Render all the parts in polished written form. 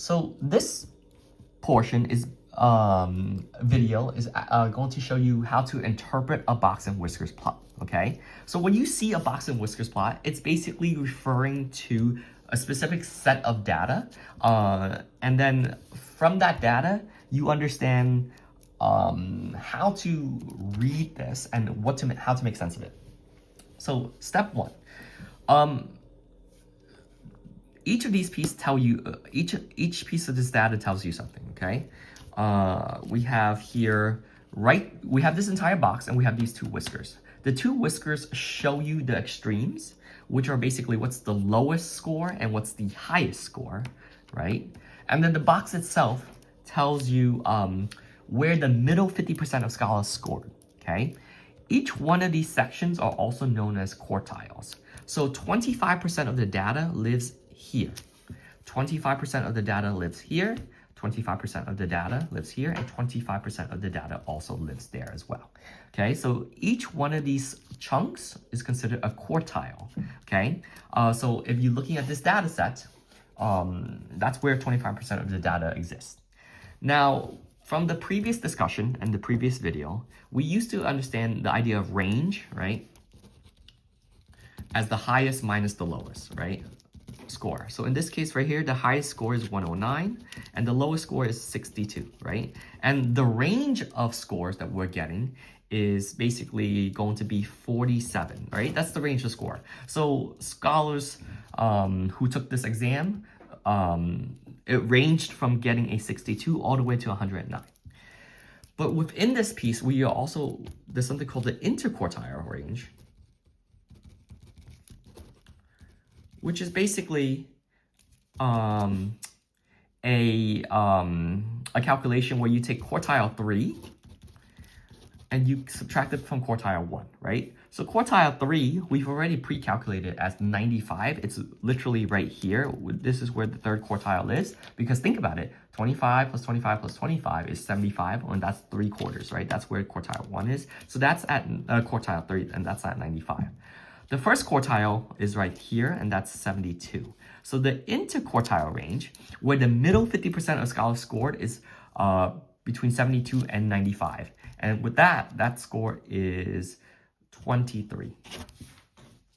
So this portion is video is going to show you how to interpret a box and whiskers plot. Okay, so when you see a box and whiskers plot, it's basically referring to a specific set of data, and then from that data you understand how to read this and how to make sense of it. So step one, each of these pieces tell you each piece of this data tells you something. Okay, we have here we have this entire box and we have these two whiskers. The two whiskers show you the extremes, which are basically what's the lowest score and what's the highest score, right? And then the box itself tells you where the middle 50% of scholars scored. Okay, each one of these sections are also known as quartiles. So 25% of the data lives here, 25% of the data lives here, 25% of the data lives here, and 25% of the data also lives there as well. Okay, so each one of these chunks is considered a quartile. Okay, so if you're looking at this data set, that's where 25% of the data exists. Now, from the previous discussion and the previous video, we used to understand the idea of range, right, as the highest minus the lowest, right, score. So in this case right here, the highest score is 109 and the lowest score is 62, right? And the range of scores that we're getting is basically going to be 47, right? That's the range of score. So scholars who took this exam, it ranged from getting a 62 all the way to 109. But within this piece, there's something called the interquartile range, which is basically a calculation where you take quartile 3 and you subtract it from quartile 1, right? So quartile 3, we've already pre-calculated as 95. It's literally right here. This is where the third quartile is, because think about it, 25 plus 25 plus 25 is 75, and that's 3/4, right? That's where quartile 1 is. So that's at quartile 3, and that's at 95. The first quartile is right here, and that's 72. So the interquartile range, where the middle 50% of scholars scored, is between 72 and 95. And with that score is 23.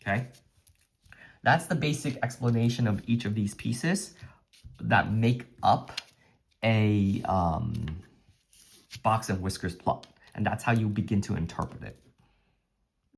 Okay? That's the basic explanation of each of these pieces that make up a box and whiskers plot. And that's how you begin to interpret it.